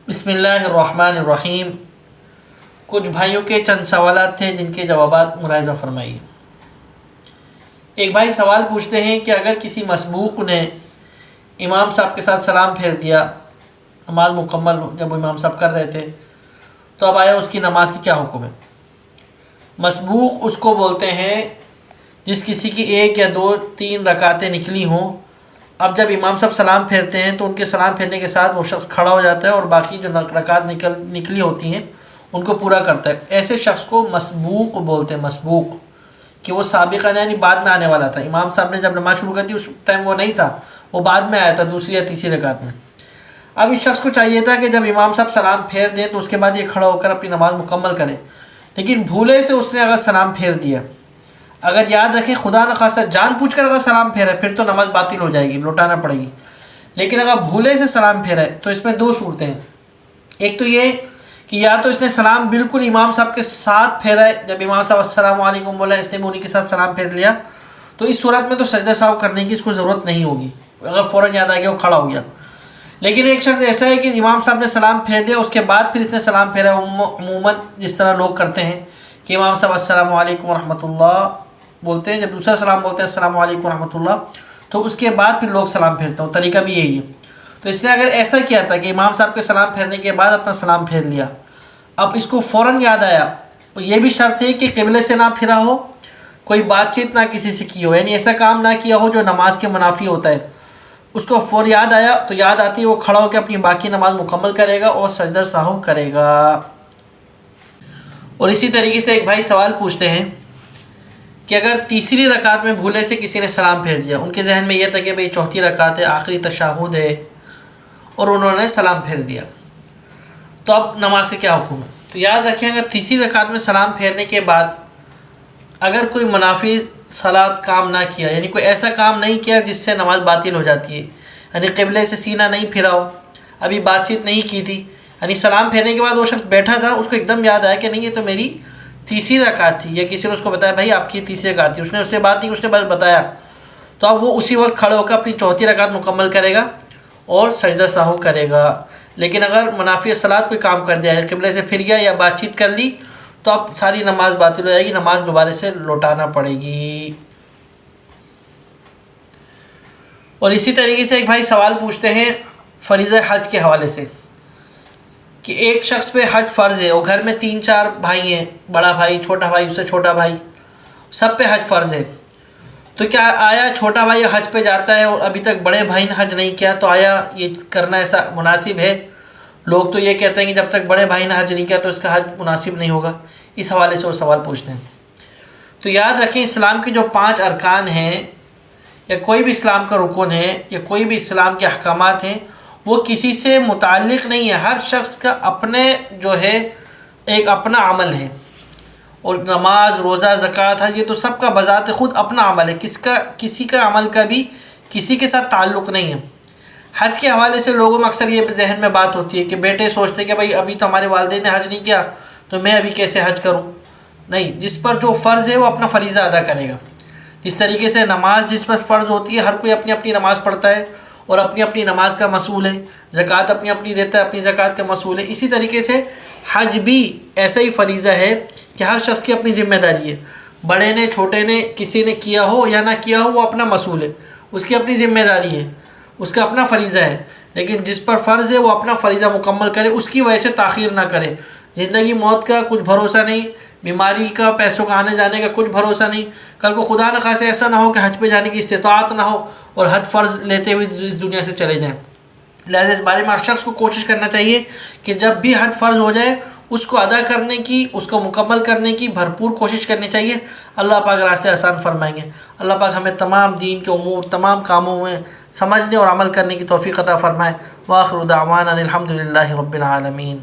بسم اللہ الرحمن الرحیم۔ کچھ بھائیوں کے چند سوالات تھے جن کے جوابات ملاحظہ فرمائیے۔ ایک بھائی سوال پوچھتے ہیں کہ اگر کسی مسبوق نے امام صاحب کے ساتھ سلام پھیر دیا، نماز مکمل جب امام صاحب کر رہے تھے، تو اب آیا اس کی نماز کی کیا حکم ہے؟ مسبوق اس کو بولتے ہیں جس کسی کی 1 یا 2 3 رکعتیں نکلی ہوں۔ اب جب امام صاحب سلام پھیرتے ہیں تو ان کے سلام پھیرنے کے ساتھ وہ شخص کھڑا ہو جاتا ہے اور باقی جو رکعت نکلی ہوتی ہیں ان کو پورا کرتا ہے۔ ایسے شخص کو مسبوق بولتے ہیں، مسبوق، کہ وہ سابقہ یعنی بعد میں آنے والا تھا۔ امام صاحب نے جب نماز شروع کی تھی اس ٹائم وہ نہیں تھا، وہ بعد میں آیا تھا، دوسری یا تیسری رکعت میں۔ اب اس شخص کو چاہیے تھا کہ جب امام صاحب سلام پھیر دیں تو اس کے بعد یہ کھڑا ہو کر اپنی نماز مکمل کرے، لیکن بھولے سے اس نے اگر سلام پھیر دیا، اگر یاد رکھیں خدا نخواستہ جان پوچھ کر اگر سلام پھیرا ہے پھر تو نماز باطل ہو جائے گی، لوٹانا پڑے گی۔ لیکن اگر بھولے سے سلام پھیرا ہے تو اس میں 2 صورتیں ہیں۔ ایک تو یہ کہ یا تو اس نے سلام بالکل امام صاحب کے ساتھ پھیرا ہے، جب امام صاحب السلام علیکم بولا اس نے بھی انہی کے ساتھ سلام پھیر لیا، تو اس صورت میں تو سجدہ سہو کرنے کی اس کو ضرورت نہیں ہوگی، اگر فوراً یاد آ گیا وہ کھڑا ہو گیا۔ لیکن ایک شخص ایسا ہے کہ امام صاحب نے سلام پھیر دیا، اس کے بعد پھر اس نے سلام پھیرا، عموماً جس طرح لوگ کرتے ہیں کہ امام صاحب السلام علیکم ورحمۃ اللہ بولتے ہیں، جب دوسرا سلام بولتے ہیں السلام علیکم ورحمۃ اللہ، تو اس کے بعد پھر لوگ سلام پھیرتے ہیں، طریقہ بھی یہی ہے۔ تو اس نے اگر ایسا کیا تھا کہ امام صاحب کے سلام پھیرنے کے بعد اپنا سلام پھیر لیا، اب اس کو فوراً یاد آیا، تو یہ بھی شرط ہے کہ قبلے سے نہ پھرا ہو، کوئی بات چیت نہ کسی سے کی ہو، یعنی ایسا کام نہ کیا ہو جو نماز کے منافی ہوتا ہے۔ اس کو فوراً یاد آیا تو یاد آتی ہے وہ کھڑا ہو کے اپنی باقی نماز مکمل کرے گا اور سجدہ سہو کرے گا۔ اور اسی طریقے سے ایک بھائی سوال پوچھتے ہیں کہ اگر تیسری رکعت میں بھولے سے کسی نے سلام پھیر دیا، ان کے ذہن میں یہ تھا کہ بھئی چوتھی رکعت ہے، آخری تشہد ہے، اور انہوں نے سلام پھیر دیا، تو اب نماز کا کیا حکم ہے؟ تو یاد رکھیں اگر تیسری رکعت میں سلام پھیرنے کے بعد اگر کوئی منافی صلاۃ کام نہ کیا، یعنی کوئی ایسا کام نہیں کیا جس سے نماز باطل ہو جاتی ہے، یعنی قبلے سے سینہ نہیں پھرا ہو، ابھی بات چیت نہیں کی تھی، یعنی سلام پھیرنے کے بعد وہ شخص بیٹھا تھا، اس کو ایک دم یاد آیا کہ نہیں یہ تو میری تیسری رکعت تھی، یا کسی نے اس کو بتایا بھائی آپ کی تیسری رکعت تھی، اس نے اس سے بات نہیں، اس نے بس بتایا، تو اب وہ اسی وقت کھڑے ہو کر اپنی چوتھی رکعت مکمل کرے گا اور سجدہ سہو کرے گا۔ لیکن اگر منافی صلاۃ کوئی کام کر دیا ہے، قبلے سے پھر گیا یا بات چیت کر لی، تو اب ساری نماز باطل ہو جائے گی، نماز دوبارہ سے لوٹانا پڑے گی۔ اور اسی طریقے سے ایک بھائی سوال پوچھتے ہیں فریضہ حج کے حوالے سے کہ ایک شخص پہ حج فرض ہے اور گھر میں 3 4 بھائی ہیں، بڑا بھائی، چھوٹا بھائی، اس سے چھوٹا بھائی، سب پہ حج فرض ہے، تو کیا آیا چھوٹا بھائی حج پہ جاتا ہے اور ابھی تک بڑے بھائی نے حج نہیں کیا، تو آیا یہ کرنا ایسا مناسب ہے؟ لوگ تو یہ کہتے ہیں کہ جب تک بڑے بھائی نے حج نہیں کیا تو اس کا حج مناسب نہیں ہوگا، اس حوالے سے وہ سوال پوچھتے ہیں۔ تو یاد رکھیں اسلام کے جو 5 ارکان ہیں، یا کوئی بھی اسلام کا رکن ہے، یا کوئی بھی اسلام کے احکامات ہیں، وہ کسی سے متعلق نہیں ہے، ہر شخص کا اپنے جو ہے ایک اپنا عمل ہے، اور نماز، روزہ، زکوٰۃ، حج، یہ تو سب کا بذات خود اپنا عمل ہے، کسی کا عمل کا بھی کسی کے ساتھ تعلق نہیں ہے۔ حج کے حوالے سے لوگوں میں اکثر یہ ذہن میں بات ہوتی ہے کہ بیٹے سوچتے ہیں کہ بھائی ابھی تو ہمارے والدین نے حج نہیں کیا تو میں ابھی کیسے حج کروں؟ نہیں، جس پر جو فرض ہے وہ اپنا فریضہ ادا کرے گا۔ جس طریقے سے نماز جس پر فرض ہوتی ہے، ہر کوئی اپنی اپنی نماز پڑھتا ہے اور اپنی اپنی نماز کا مسئول ہے، زکوٰۃ اپنی اپنی دیتا ہے، اپنی زکوٰۃ کا مسئول ہے، اسی طریقے سے حج بھی ایسا ہی فریضہ ہے کہ ہر شخص کی اپنی ذمہ داری ہے، بڑے نے، چھوٹے نے، کسی نے کیا ہو یا نہ کیا ہو، وہ اپنا مسئول ہے، اس کی اپنی ذمہ داری ہے، اس کا اپنا فریضہ ہے، لیکن جس پر فرض ہے وہ اپنا فریضہ مکمل کرے، اس کی وجہ سے تاخیر نہ کرے۔ زندگی موت کا کچھ بھروسہ نہیں، بیماری کا، پیسوں کا آنے جانے کا کچھ بھروسہ نہیں، کل کو خدا نخواستہ ایسا نہ ہو کہ حج پہ جانے کی استطاعت نہ ہو اور حج فرض لیتے ہوئے اس دنیا سے چلے جائیں۔ لہٰذا اس بارے میں ہر شخص کو کوشش کرنا چاہیے کہ جب بھی حج فرض ہو جائے اس کو ادا کرنے کی، اس کو مکمل کرنے کی بھرپور کوشش کرنی چاہیے۔ اللہ پاک راستے آسان فرمائیں گے۔ اللہ پاک ہمیں تمام دین کے امور، تمام کاموں میں سمجھنے اور عمل کرنے کی توفیق عطا فرمائے۔ وآخر دعوانا الحمد للہ رب العالمین۔